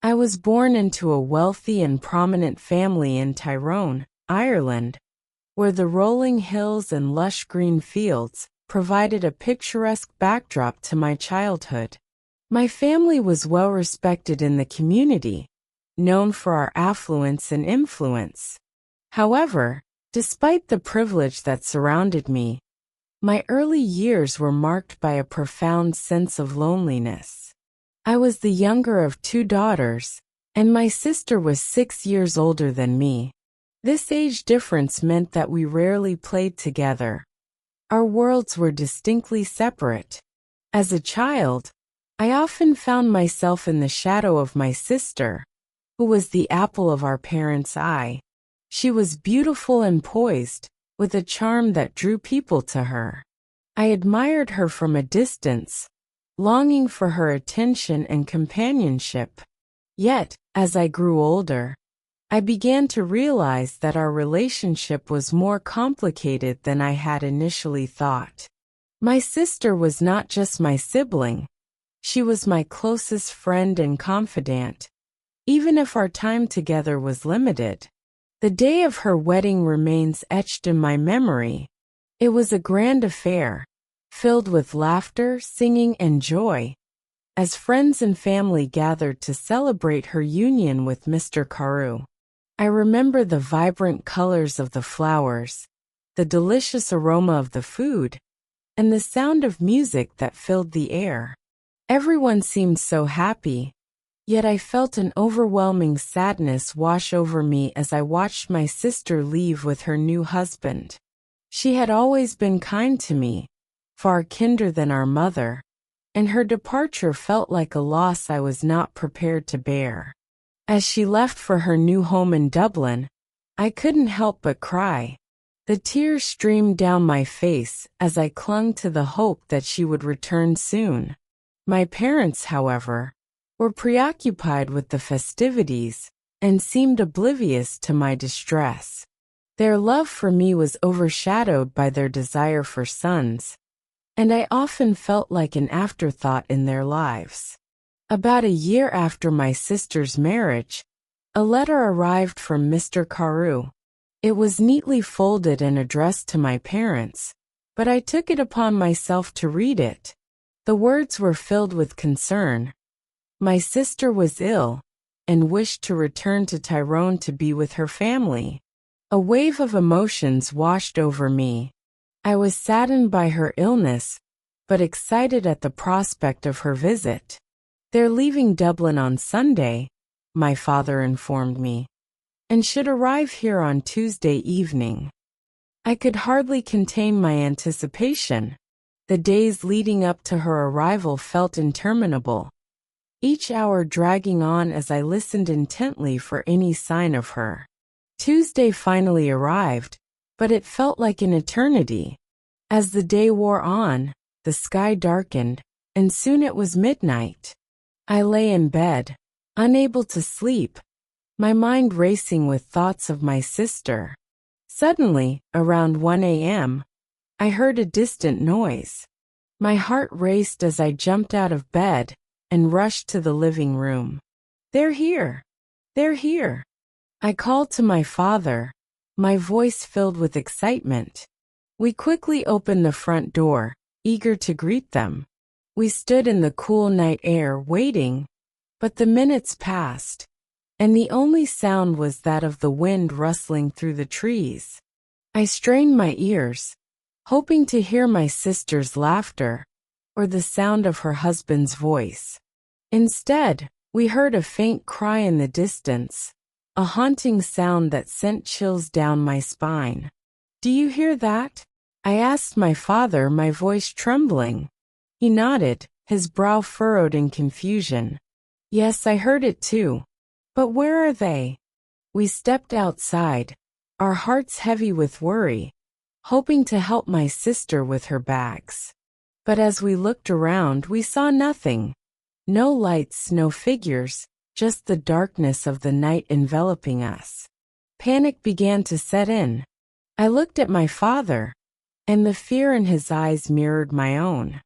I was born into a wealthy and prominent family in Tyrone, Ireland, where the rolling hills and lush green fields provided a picturesque backdrop to my childhood. My family was well respected in the community, known for our affluence and influence. However, despite the privilege that surrounded me, my early years were marked by a profound sense of loneliness. I was the younger of two daughters, and my sister was 6 years older than me. This age difference meant that we rarely played together. Our worlds were distinctly separate. As a child, I often found myself in the shadow of my sister, who was the apple of our parents' eye. She was beautiful and poised, with a charm that drew people to her. I admired her from a distance, longing for her attention and companionship. Yet, as I grew older, I began to realize that our relationship was more complicated than I had initially thought. My sister was not just my sibling, she was my closest friend and confidant, even if our time together was limited. The day of her wedding remains etched in my memory. It was a grand affair, filled with laughter, singing, and joy, as friends and family gathered to celebrate her union with Mr. Carew. I remember the vibrant colors of the flowers, the delicious aroma of the food, and the sound of music that filled the air. Everyone seemed so happy, yet I felt an overwhelming sadness wash over me as I watched my sister leave with her new husband. She had always been kind to me, far kinder than our mother, and her departure felt like a loss I was not prepared to bear. As she left for her new home in Dublin, I couldn't help but cry. The tears streamed down my face as I clung to the hope that she would return soon. My parents, however, were preoccupied with the festivities and seemed oblivious to my distress. Their love for me was overshadowed by their desire for sons, and I often felt like an afterthought in their lives. About a year after my sister's marriage, a letter arrived from Mr. Carew. It was neatly folded and addressed to my parents, but I took it upon myself to read it. The words were filled with concern. My sister was ill, and wished to return to Tyrone to be with her family. A wave of emotions washed over me. I was saddened by her illness, but excited at the prospect of her visit. "They're leaving Dublin on Sunday," my father informed me, "and should arrive here on Tuesday evening." I could hardly contain my anticipation. The days leading up to her arrival felt interminable, each hour dragging on as I listened intently for any sign of her. Tuesday finally arrived, but it felt like an eternity. As the day wore on, the sky darkened, and soon it was midnight. I lay in bed, unable to sleep, my mind racing with thoughts of my sister. Suddenly, around 1 a.m., I heard a distant noise. My heart raced as I jumped out of bed and rushed to the living room. "They're here! They're here!" I called to my father, my voice filled with excitement. We quickly opened the front door, eager to greet them. We stood in the cool night air waiting, but the minutes passed, and the only sound was that of the wind rustling through the trees. I strained my ears, hoping to hear my sister's laughter or the sound of her husband's voice. Instead, we heard a faint cry in the distance, a haunting sound that sent chills down my spine. "Do you hear that?" I asked my father, my voice trembling. He nodded, his brow furrowed in confusion. "Yes, I heard it too. But where are they?" We stepped outside, our hearts heavy with worry, hoping to help my sister with her bags. But as we looked around, we saw nothing. No lights, no figures, just the darkness of the night enveloping us. Panic began to set in. I looked at my father, and the fear in his eyes mirrored my own.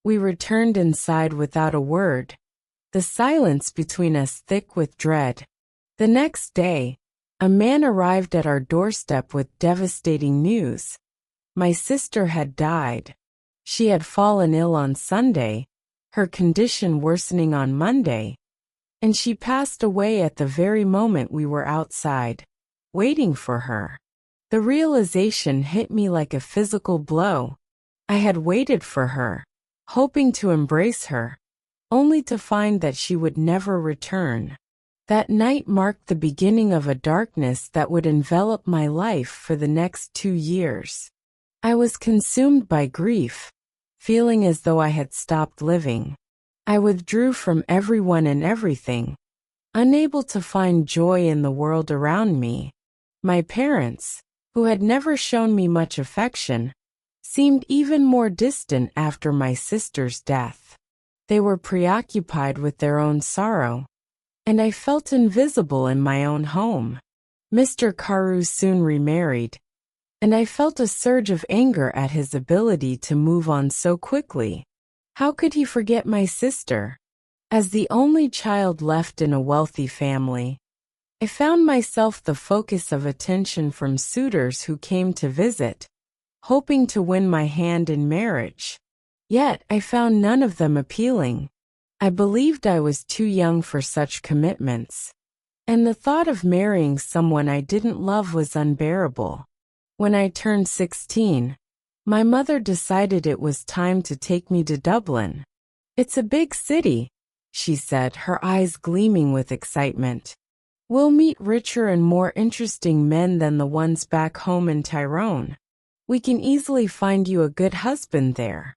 We returned inside without a word, the silence between us thick with dread. The next day, a man arrived at our doorstep with devastating news. My sister had died. She had fallen ill on Sunday, her condition worsening on Monday, and she passed away at the very moment we were outside, waiting for her. The realization hit me like a physical blow. I had waited for her, hoping to embrace her, only to find that she would never return. That night marked the beginning of a darkness that would envelop my life for the next 2 years. I was consumed by grief, feeling as though I had stopped living. I withdrew from everyone and everything, unable to find joy in the world around me. My parents, who had never shown me much affection, seemed even more distant after my sister's death. They were preoccupied with their own sorrow, and I felt invisible in my own home. Mr. Karu soon remarried, and I felt a surge of anger at his ability to move on so quickly. How could he forget my sister? As the only child left in a wealthy family, I found myself the focus of attention from suitors who came to visit, hoping to win my hand in marriage. Yet I found none of them appealing. I believed I was too young for such commitments, and the thought of marrying someone I didn't love was unbearable. When I turned 16, my mother decided it was time to take me to Dublin. "It's a big city," she said, her eyes gleaming with excitement. "We'll meet richer and more interesting men than the ones back home in Tyrone. We can easily find you a good husband there."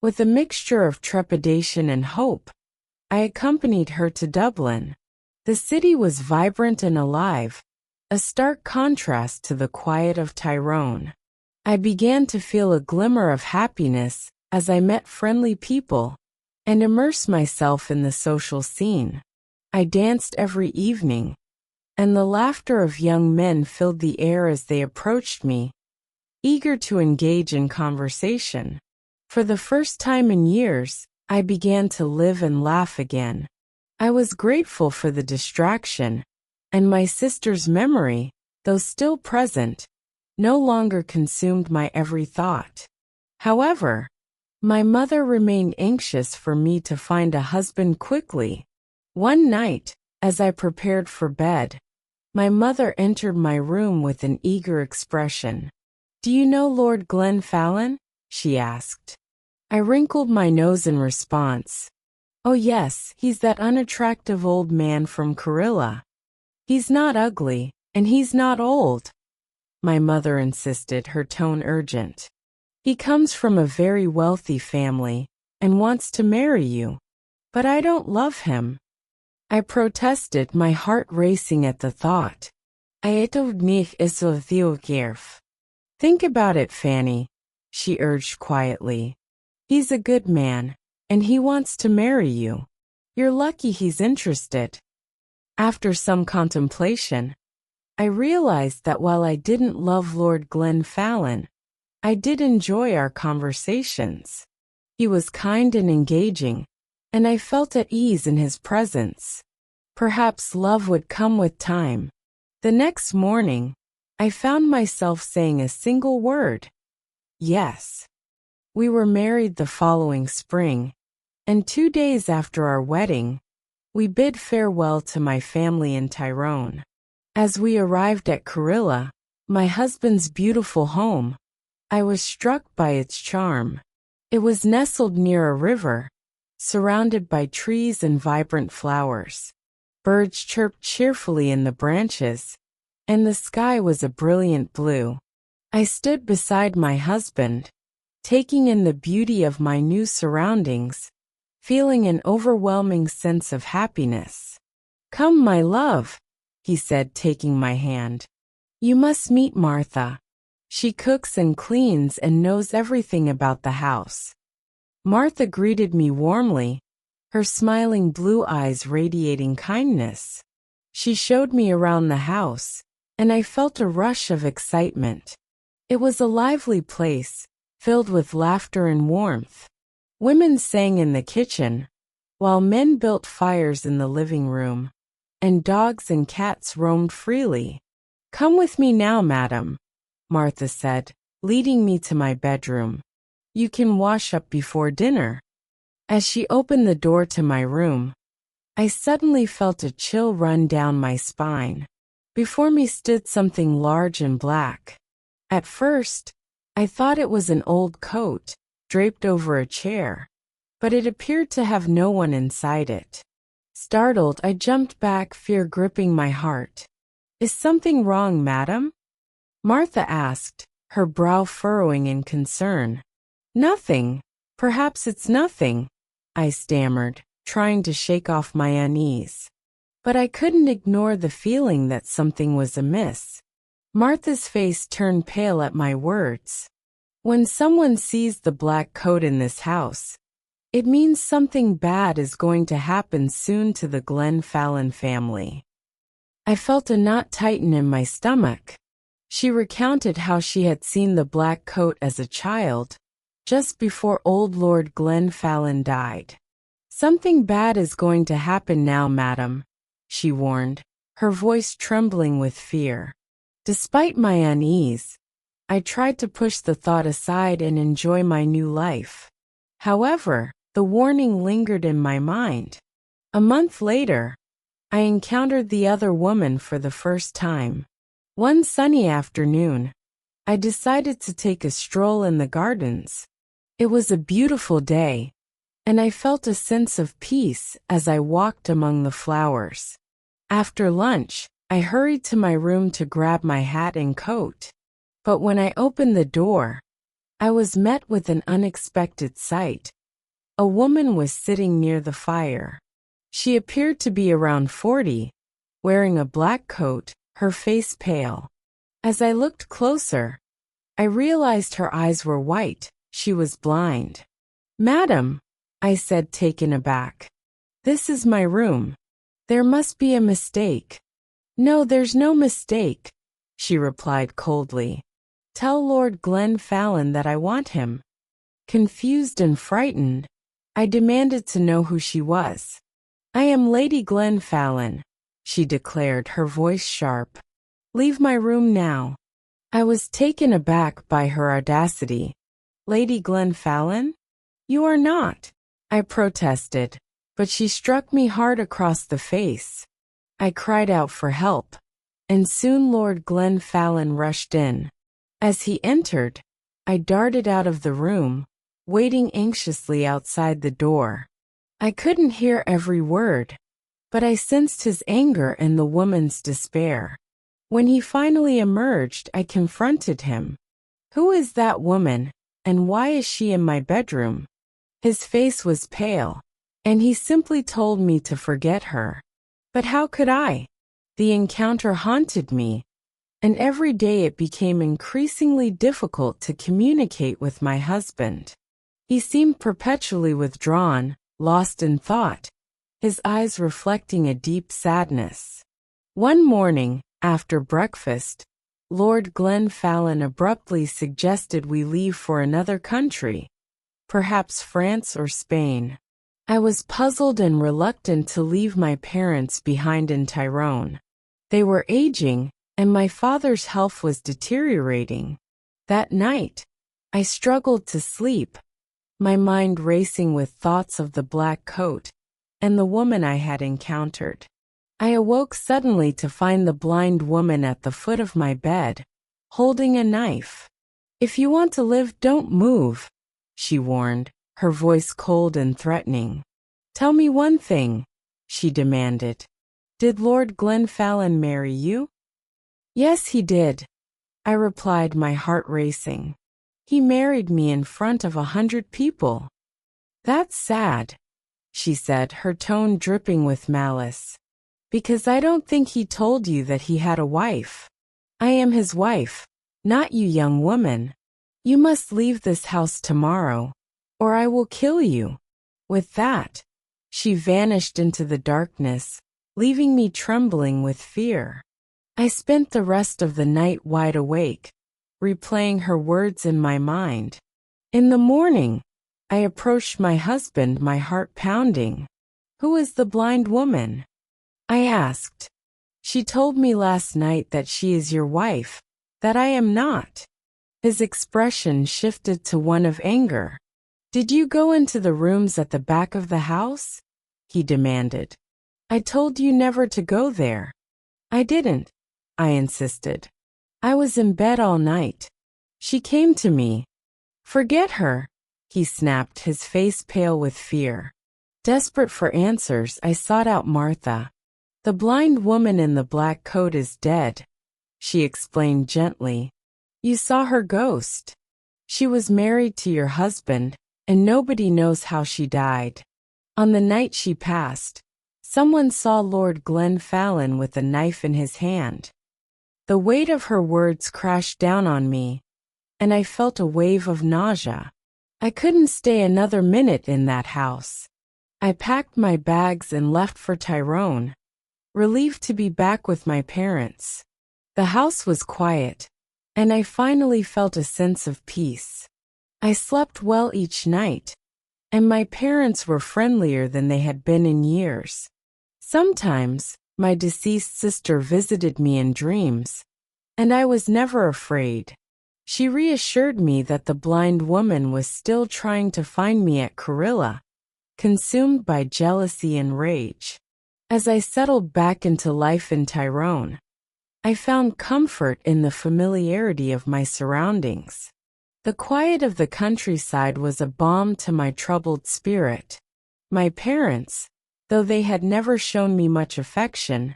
With a mixture of trepidation and hope, I accompanied her to Dublin. The city was vibrant and alive, a stark contrast to the quiet of Tyrone. I began to feel a glimmer of happiness as I met friendly people and immersed myself in the social scene. I danced every evening, and the laughter of young men filled the air as they approached me, eager to engage in conversation. For the first time in years, I began to live and laugh again. I was grateful for the distraction, and my sister's memory, though still present, no longer consumed my every thought. However, my mother remained anxious for me to find a husband quickly. One night, as I prepared for bed, my mother entered my room with an eager expression. "Do you know Lord Glenfallen?" she asked. I wrinkled my nose in response. "Oh yes, he's that unattractive old man from Cilla. He's not ugly, and he's not old," my mother insisted, her tone urgent. "He comes from a very wealthy family and wants to marry you. But I don't love him," I protested, my heart racing at the thought. Think about it, Fanny, she urged quietly. "He's a good man, and he wants to marry you. You're lucky he's interested." After some contemplation, I realized that while I didn't love Lord Glenfallen, I did enjoy our conversations. He was kind and engaging, and I felt at ease in his presence. Perhaps love would come with time. The next morning, I found myself saying a single word: yes. We were married the following spring, and 2 days after our wedding, we bid farewell to my family in Tyrone. As we arrived at Cilla, my husband's beautiful home, I was struck by its charm. It was nestled near a river, surrounded by trees and vibrant flowers. Birds chirped cheerfully in the branches, and the sky was a brilliant blue. I stood beside my husband, taking in the beauty of my new surroundings, feeling an overwhelming sense of happiness. "Come, my love," he said, taking my hand. "You must meet Martha. She cooks and cleans and knows everything about the house." Martha greeted me warmly, her smiling blue eyes radiating kindness. She showed me around the house, and I felt a rush of excitement. It was a lively place, filled with laughter and warmth. Women sang in the kitchen, while men built fires in the living room, and dogs and cats roamed freely. "Come with me now, madam," Martha said, leading me to my bedroom. "You can wash up before dinner." As she opened the door to my room, I suddenly felt a chill run down my spine. Before me stood something large and black. At first, I thought it was an old coat, draped over a chair, but it appeared to have no one inside it. Startled, I jumped back, fear gripping my heart. "Is something wrong, madam?" Martha asked, her brow furrowing in concern. "Nothing. Perhaps it's nothing," I stammered, trying to shake off my unease. But I couldn't ignore the feeling that something was amiss. Martha's face turned pale at my words. "When someone sees the black coat in this house, it means something bad is going to happen soon to the Glenn Fallon family." I felt a knot tighten in my stomach. She recounted how she had seen the black coat as a child, just before old Lord Glenn Fallon died. "Something bad is going to happen now, madam," she warned, her voice trembling with fear. Despite my unease, I tried to push the thought aside and enjoy my new life. However, the warning lingered in my mind. A month later, I encountered the other woman for the first time. One sunny afternoon, I decided to take a stroll in the gardens. It was a beautiful day, and I felt a sense of peace as I walked among the flowers. After lunch, I hurried to my room to grab my hat and coat. But when I opened the door, I was met with an unexpected sight. A woman was sitting near the fire. She appeared to be around 40, wearing a black coat, her face pale. As I looked closer, I realized her eyes were white. She was blind. "Madam," I said, taken aback, "this is my room. There must be a mistake." "No, there's no mistake," she replied coldly. "Tell Lord Glenn Fallon that I want him." Confused and frightened, I demanded to know who she was. "I am Lady Glenn Fallon," she declared, her voice sharp. "Leave my room now." I was taken aback by her audacity. "Lady Glenn Fallon? You are not," I protested, but she struck me hard across the face. I cried out for help, and soon Lord Glenn Fallon rushed in. As he entered, I darted out of the room, waiting anxiously outside the door. I couldn't hear every word, but I sensed his anger and the woman's despair. When he finally emerged, I confronted him. "Who is that woman, and why is she in my bedroom?" His face was pale, and he simply told me to forget her. But how could I? The encounter haunted me, and every day it became increasingly difficult to communicate with my husband. He seemed perpetually withdrawn, lost in thought, his eyes reflecting a deep sadness. One morning, after breakfast, Lord Glenn Fallon abruptly suggested we leave for another country, perhaps France or Spain. I was puzzled and reluctant to leave my parents behind in Tyrone. They were aging, and my father's health was deteriorating. That night, I struggled to sleep, my mind racing with thoughts of the black coat and the woman I had encountered. I awoke suddenly to find the blind woman at the foot of my bed, holding a knife. "If you want to live, don't move," she warned, her voice cold and threatening. "Tell me one thing," she demanded. "Did Lord Glenn Fallon marry you?" "Yes, he did," I replied, my heart racing. "He married me in front of 100 people." "That's sad," she said, her tone dripping with malice. "Because I don't think he told you that he had a wife. I am his wife, not you, young woman. You must leave this house tomorrow, or I will kill you." With that, she vanished into the darkness, leaving me trembling with fear. I spent the rest of the night wide awake, replaying her words in my mind. In the morning, I approached my husband, my heart pounding. "Who is the blind woman?" I asked. "She told me last night that she is your wife, that I am not." His expression shifted to one of anger. "Did you go into the rooms at the back of the house?" he demanded. "I told you never to go there." "I didn't," I insisted. "I was in bed all night. She came to me." "Forget her," he snapped, his face pale with fear. Desperate for answers, I sought out Martha. "The blind woman in the black coat is dead," she explained gently. "You saw her ghost. She was married to your husband, and nobody knows how she died. On the night she passed, someone saw Lord Glenfallen with a knife in his hand." The weight of her words crashed down on me, and I felt a wave of nausea. I couldn't stay another minute in that house. I packed my bags and left for Tyrone, relieved to be back with my parents. The house was quiet, and I finally felt a sense of peace. I slept well each night, and my parents were friendlier than they had been in years. Sometimes, my deceased sister visited me in dreams, and I was never afraid. She reassured me that the blind woman was still trying to find me at Cilla, consumed by jealousy and rage. As I settled back into life in Tyrone, I found comfort in the familiarity of my surroundings. The quiet of the countryside was a balm to my troubled spirit. My parents, though they had never shown me much affection,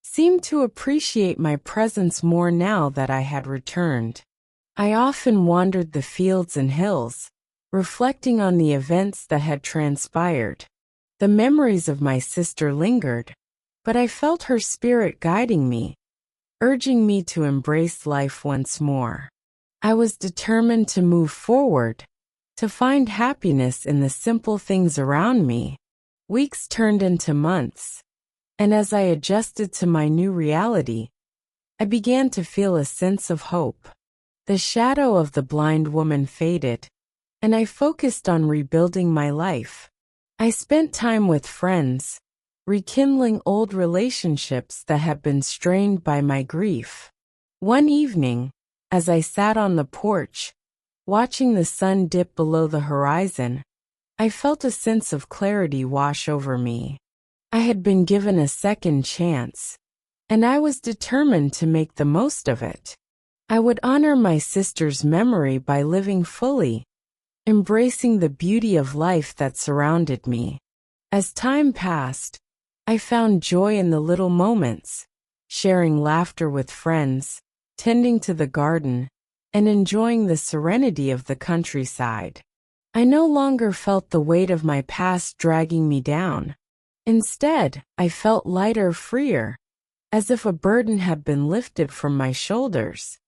seemed to appreciate my presence more now that I had returned. I often wandered the fields and hills, reflecting on the events that had transpired. The memories of my sister lingered, but I felt her spirit guiding me, urging me to embrace life once more. I was determined to move forward, to find happiness in the simple things around me. Weeks turned into months, and as I adjusted to my new reality, I began to feel a sense of hope. The shadow of the blind woman faded, and I focused on rebuilding my life. I spent time with friends, rekindling old relationships that had been strained by my grief. One evening, as I sat on the porch, watching the sun dip below the horizon, I felt a sense of clarity wash over me. I had been given a second chance, and I was determined to make the most of it. I would honor my sister's memory by living fully, embracing the beauty of life that surrounded me. As time passed, I found joy in the little moments, sharing laughter with friends, tending to the garden, and enjoying the serenity of the countryside. I no longer felt the weight of my past dragging me down. Instead, I felt lighter, freer, as if a burden had been lifted from my shoulders.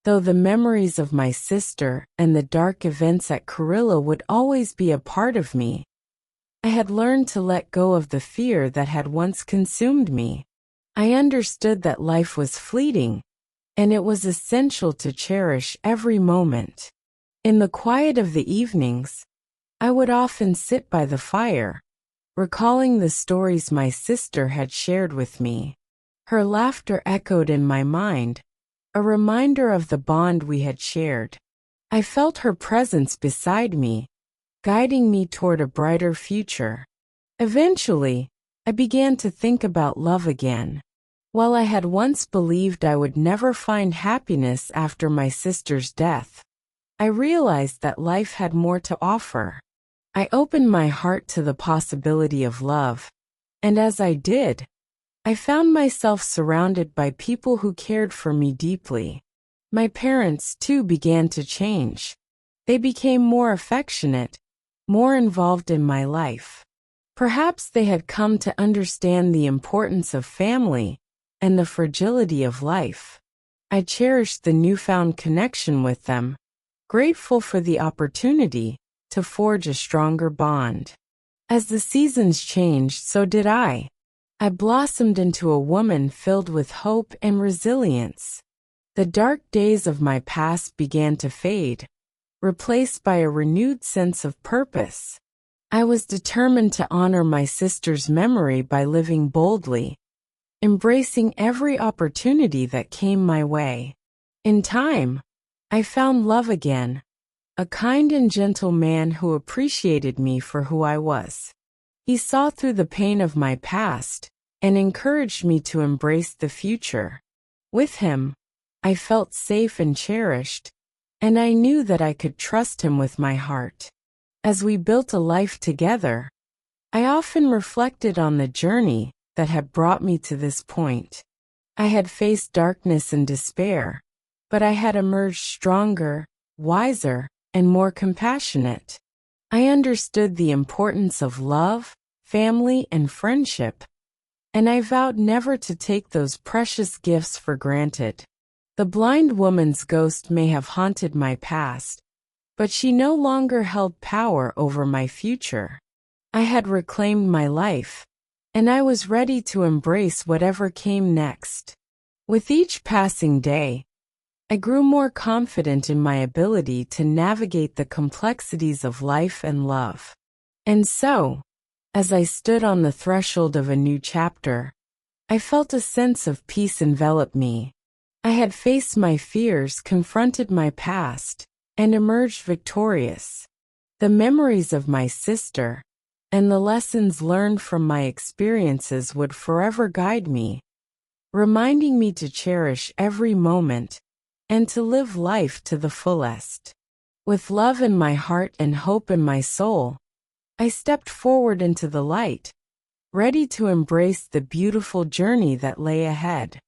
Though the memories of my sister and the dark events at Cilla would always be a part of me, I had learned to let go of the fear that had once consumed me. I understood that life was fleeting, and it was essential to cherish every moment. In the quiet of the evenings, I would often sit by the fire, recalling the stories my sister had shared with me. Her laughter echoed in my mind, a reminder of the bond we had shared. I felt her presence beside me, guiding me toward a brighter future. Eventually, I began to think about love again. While I had once believed I would never find happiness after my sister's death, I realized that life had more to offer. I opened my heart to the possibility of love, and as I did, I found myself surrounded by people who cared for me deeply. My parents, too, began to change. They became more affectionate, more involved in my life. Perhaps they had come to understand the importance of family and the fragility of life. I cherished the newfound connection with them, grateful for the opportunity to forge a stronger bond. As the seasons changed, so did I. I blossomed into a woman filled with hope and resilience. The dark days of my past began to fade, replaced by a renewed sense of purpose. I was determined to honor my sister's memory by living boldly, embracing every opportunity that came my way. In time, I found love again, a kind and gentle man who appreciated me for who I was. He saw through the pain of my past and encouraged me to embrace the future. With him, I felt safe and cherished, and I knew that I could trust him with my heart. As we built a life together, I often reflected on the journey that had brought me to this point. I had faced darkness and despair, but I had emerged stronger, wiser, and more compassionate. I understood the importance of love, family, and friendship, and I vowed never to take those precious gifts for granted. The blind woman's ghost may have haunted my past, but she no longer held power over my future. I had reclaimed my life, and I was ready to embrace whatever came next. With each passing day, I grew more confident in my ability to navigate the complexities of life and love. And so, as I stood on the threshold of a new chapter, I felt a sense of peace envelop me. I had faced my fears, confronted my past, and emerged victorious. The memories of my sister and the lessons learned from my experiences would forever guide me, reminding me to cherish every moment and to live life to the fullest. With love in my heart and hope in my soul, I stepped forward into the light, ready to embrace the beautiful journey that lay ahead.